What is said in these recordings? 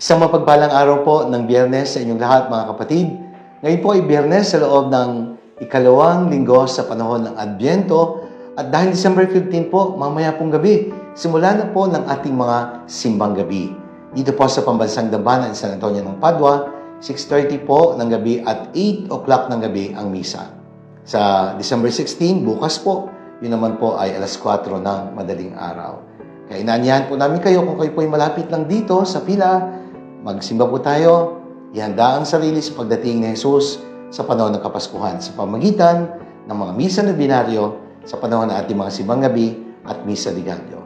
Isang mapagpalang araw po ng Biyernes sa inyong lahat mga kapatid. Ngayon po ay Biyernes sa loob ng ikalawang linggo sa panahon ng Adbyento at dahil December 15 po, mamaya pong gabi, simula na po ng ating mga simbang gabi. Dito po sa Pambansang Dambana San Antonio ng Padua, 6:30 po ng gabi at 8 o'clock ng gabi ang misa. Sa December 16, bukas po, yun naman po ay alas 4 ng madaling araw. Kaya inaanyahan po namin kayo kung kayo po ay malapit lang dito sa pila, magsimba po tayo, ihanda ang sarili sa pagdating ni Jesus sa panahon ng Kapaskuhan sa pamagitan ng mga misa na binaryo sa panahon ng ating mga simbang gabi at misa di Gallo.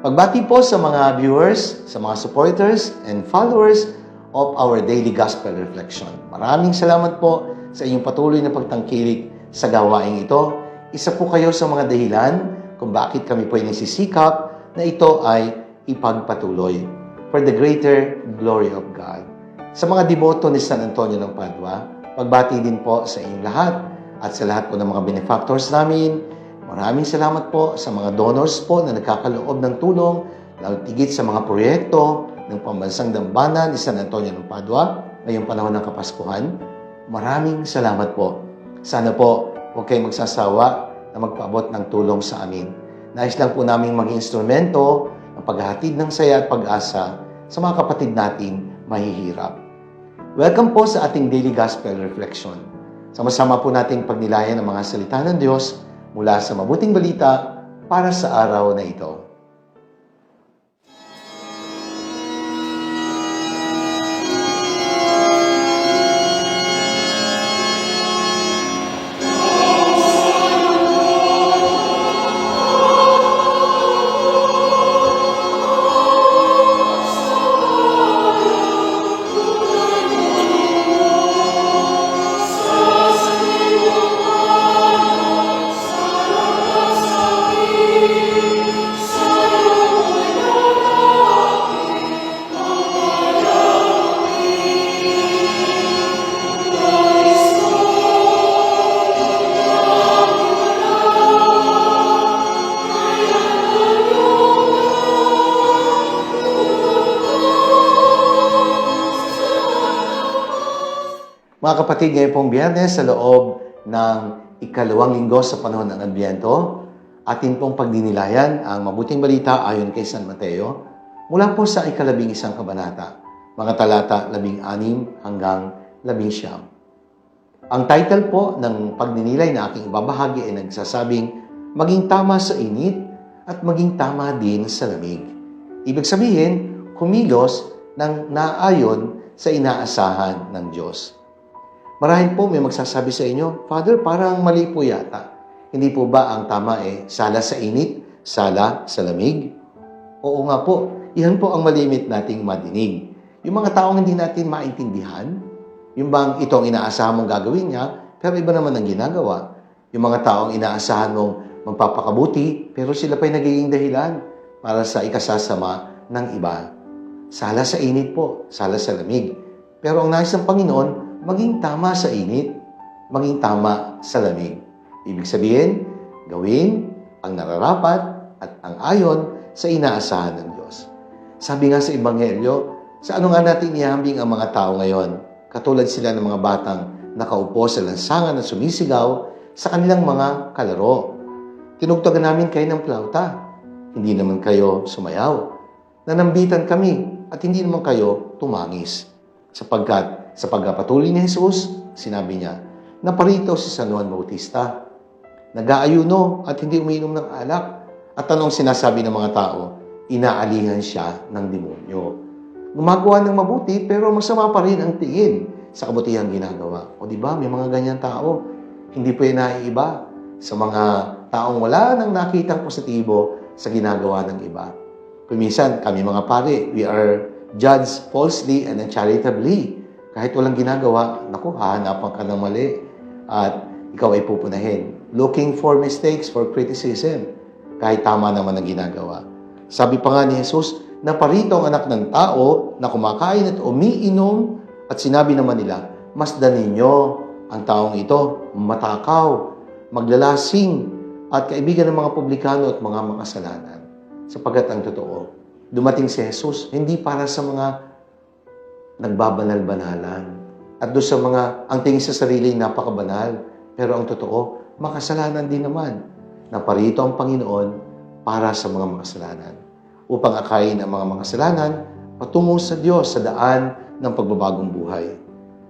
Pagbati po sa mga viewers, sa mga supporters and followers of our daily gospel reflection. Maraming salamat po sa inyong patuloy na pagtangkilik sa gawaing ito. Isa po kayo sa mga dahilan kung bakit kami po ay nagsisikap na ito ay ipagpatuloy for the greater glory of God. Sa mga deboto ni San Antonio ng Padua, pagbati din po sa inyong lahat at sa lahat po ng mga benefactors namin. Maraming salamat po sa mga donors po na nagkakaloob ng tulong, lalo tigit sa mga proyekto ng Pambansang Dambana ni San Antonio ng Padua ngayong panahon ng Kapaskuhan. Maraming salamat po. Sana po huwag kayong magsasawa na magpaabot ng tulong sa amin. Nais lang po namin maging instrumento ng paghahatid ng saya at pag-asa sa mga kapatid nating mahihirap. Welcome po sa ating Daily Gospel Reflection. Sama-sama po nating pagnilayan ang mga salita ng Diyos mula sa mabuting balita para sa araw na ito. Mga kapatid, ngayon pong Biyernes sa loob ng ikalawang linggo sa panahon ng Adbyento, atin pong pagdinilayan ang mabuting balita ayon kay San Mateo mula po sa ika-11 kabanata, mga talata 16 hanggang 19. Ang title po ng pagdinilay na aking ibabahagi ay nagsasabing, maging tama sa init at maging tama din sa lamig. Ibig sabihin, kumilos ng naayon sa inaasahan ng Diyos. Marahil po may magsasabi sa inyo, Father, parang mali po yata. Hindi po ba ang tama sala sa init, sala sa lamig? Oo nga po, iyan po ang malimit nating madinig. Yung mga taong hindi natin maintindihan, yung bang ito ang inaasahan mong gagawin niya, pero iba naman ang ginagawa. Yung mga taong inaasahan mong magpapakabuti, pero sila pa'y nagiging dahilan para sa ikasasama ng iba. Sala sa init po, sala sa lamig. Pero ang nais ng Panginoon, maging tama sa init, maging tama sa lamig. Ibig sabihin, gawin ang nararapat at ang ayon sa inaasahan ng Diyos. Sabi nga sa Ebanghelyo, sa ano nga natin ihambing ang mga tao ngayon? Katulad sila ng mga batang nakaupo sa lansangan at sumisigaw sa kanilang mga kalaro. Tinugtugan namin kayo ng plauta, hindi naman kayo sumayaw. Nanambitan kami at hindi naman kayo tumangis. Sapagkat sa pagpapatuloy ni Jesus, sinabi niya, naparito si San Juan Bautista. Nag-aayuno at hindi umiinom ng alak. At anong sinasabi ng mga tao? Inaalihan siya ng demonyo. Gumagawa ng mabuti pero masama pa rin ang tingin sa kabutihang ginagawa. O di ba, may mga ganyan tao. Hindi po yan naiiba sa mga taong wala nang nakitang positibo sa ginagawa ng iba. Kung minsan, kami mga pare, we are judged falsely and uncharitably. Kahit walang ginagawa, naku, hahanapan ka ng mali at ikaw ay pupunahin. Looking for mistakes, for criticism, kahit tama naman ang ginagawa. Sabi pa nga ni Jesus, naparito ang anak ng tao na kumakain at umiinom at sinabi naman nila, masdan ninyo ang taong ito, matakaw, maglalasing at kaibigan ng mga publikano at mga makasalanan. Sapagkat ang totoo, dumating si Jesus hindi para sa mga nagbabanal-banalan. At doon sa mga, ang tingin sa sarili, napakabanal. Pero ang totoo, makasalanan din naman. Naparito ang Panginoon para sa mga makasalanan. Upang akayin ang mga makasalanan patungo sa Diyos sa daan ng pagbabagong buhay.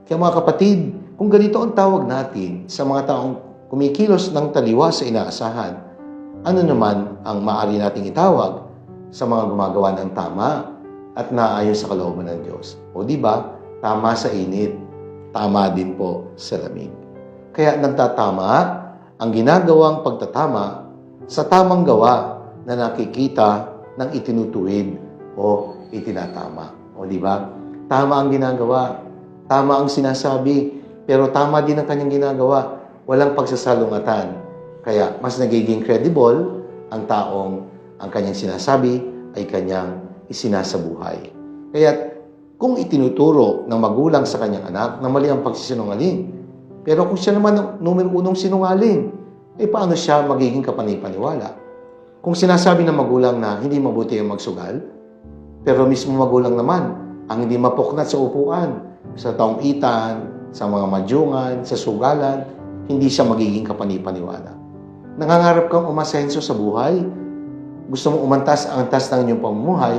Kaya mga kapatid, kung ganito ang tawag natin sa mga taong kumikilos ng taliwa sa inaasahan, ano naman ang maaari nating itawag sa mga gumagawa ng tama at naayon sa kalooban ng Diyos? O di ba, tama sa init, tama din po sa lamig. Kaya nagtatama ang ginagawang pagtatama sa tamang gawa na nakikita ng itinutuwid o itinatama. O di ba? Tama ang ginagawa, tama ang sinasabi, pero tama din ang kanyang ginagawa. Walang pagsasalungatan. Kaya mas nagiging credible ang taong ang kanyang sinasabi ay kanyang isinasabuhay. Kaya kung itinuturo ng magulang sa kanyang anak na mali ang pagsisinungaling, pero kung siya naman ang numero unong sinungaling, paano siya magiging kapanipaniwala? Kung sinasabi ng magulang na hindi mabuti ang magsugal, pero mismo magulang naman ang hindi mapuknat sa upuan, sa taong-itan, sa mga madyungan, sa sugalan, hindi siya magiging kapanipaniwala. Nangangarap kang umasenso sa buhay, gusto mong umantas ang antas ng inyong pamumuhay,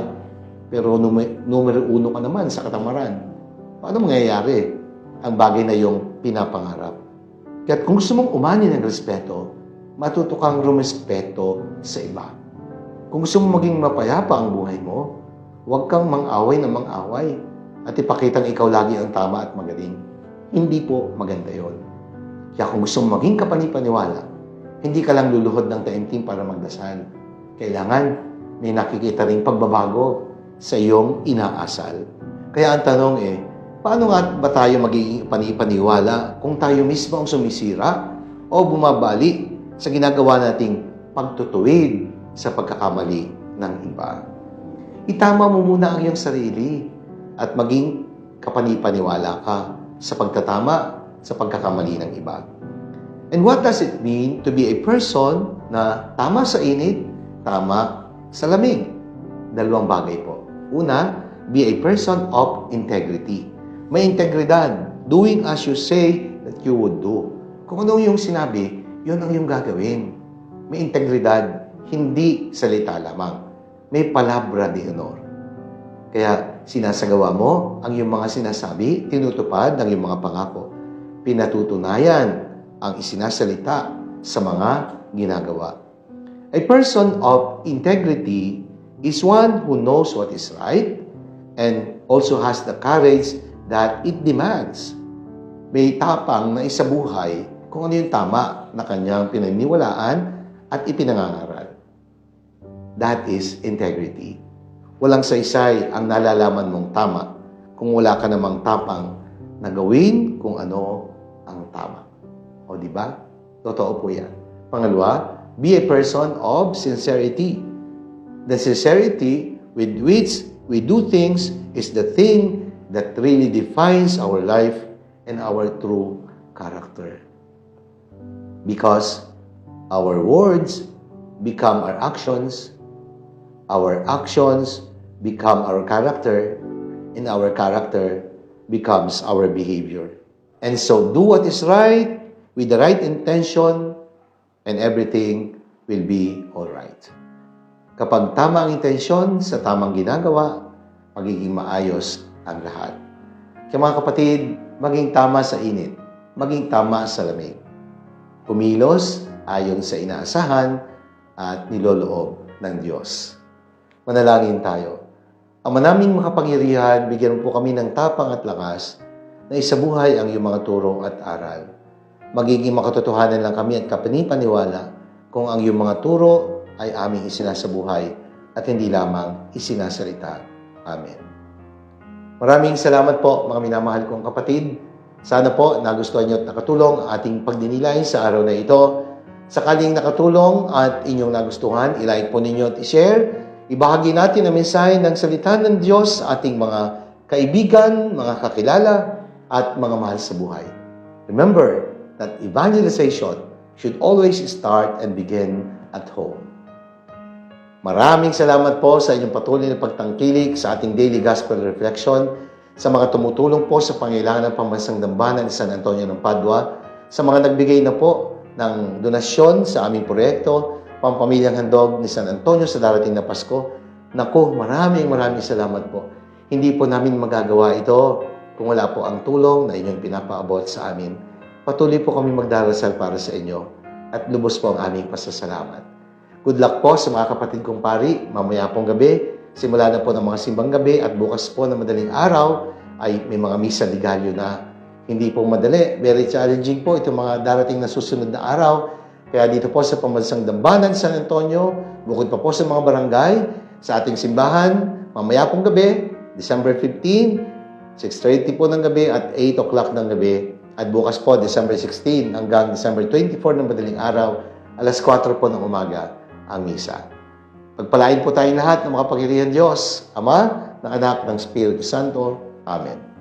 pero numero uno ka naman sa katamaran. Paano mangyayari ang bagay na iyong pinapangarap? Kaya kung gusto mong umani ng respeto, matuto kang rumespeto sa iba. Kung gusto mong maging mapayapa ang buhay mo, huwag kang mang-away na mang-away at ipakitang ikaw lagi ang tama at magaling. Hindi po maganda yon. Kaya kung gusto mong maging kapanipaniwala, hindi ka lang luluhod ng taimtim para magdasal. Kailangan may nakikita ring pagbabago sa iyong inaasal. Kaya ang tanong paano nga ba tayo magiging panipaniwala kung tayo mismo ang sumisira o bumabali sa ginagawa nating pagtutuwid sa pagkakamali ng iba? Itama mo muna ang iyong sarili at maging kapanipaniwala ka sa pagtatama sa pagkakamali ng iba. And what does it mean to be a person na tama sa init, tama sa lamig? Dalawang bagay po. Una, be a person of integrity. May integridad, doing as you say that you would do. Kung ano yung sinabi, yun ang yung gagawin. May integridad, hindi salita lamang. May palabra de honor. Kaya sinasagawa mo ang iyong mga sinasabi, tinutupad ang iyong mga pangako. Pinatutunayan ang isinasalita sa mga ginagawa. A person of integrity is one who knows what is right and also has the courage that it demands. May tapang na isabuhay kung ano yung tama na kanyang pinaniniwalaan at ipinangangaral. That is integrity. Walang saysay ang nalalaman mong tama kung wala ka namang tapang na gawin kung ano ang tama. O di ba? Totoo po yan. Pangalawa, be a person of sincerity. The sincerity with which we do things is the thing that really defines our life and our true character. Because our words become our actions become our character, and our character becomes our behavior. And so do what is right with the right intention, and everything will be all right. Kapag tama ang intensyon sa tamang ginagawa, magiging maayos ang lahat. Kaya mga kapatid, maging tama sa init, maging tama sa lamig. Kumilos ayon sa inaasahan at niloloob ng Diyos. Manalangin tayo. Ama naming makapangyarihan, bigyan mo po kami ng tapang at lakas na isabuhay ang iyong mga turo at aral. Magiging makatotohanan lang kami at kapanipaniwala kung ang iyong mga turo ay aming isinasabuhay at hindi lamang isinasalita. Amen. Maraming salamat po mga minamahal kong kapatid. Sana po nagustuhan niyo at nakatulong ang ating pagdinilay sa araw na ito. Sakaling nakatulong at inyong nagustuhan, i-like po ninyo at i-share. Ibahagi natin ang mensahe ng salita ng Diyos sa ating mga kaibigan, mga kakilala, at mga mahal sa buhay. Remember that evangelization should always start and begin at home. Maraming salamat po sa inyong patuloy na pagtangkilik sa ating Daily Gospel Reflection. sa mga tumutulong po sa pangailangan ng Pambansang Dambana ni San Antonio ng Padua, sa mga nagbigay na po ng donasyon sa aming proyekto, Pampamilyang Handog ni San Antonio sa darating na Pasko. Naku, maraming salamat po. Hindi po namin magagawa ito kung wala po ang tulong na inyong pinapaabot sa amin. Patuloy po kami magdarasal para sa inyo at lubos po ang aming pasasalamat. Good luck po sa mga kapatid kong pari, mamaya pong gabi, simula na po ng mga simbang gabi at bukas po na madaling araw ay may mga misa ligalyo na. Hindi po madali, very challenging po itong mga darating na susunod na araw. Kaya dito po sa Pambansang Dambanan, San Antonio, bukod pa po sa mga barangay, sa ating simbahan, mamaya pong gabi, December 15, 6:30 po ng gabi at 8 o'clock ng gabi. At bukas po, December 16 hanggang December 24 ng madaling araw, alas 4 po ng umaga ang misa. Pagpalain po tayong lahat ng makapangyarihan Diyos, Ama, ng Anak, ng Espiritu Santo. Amen.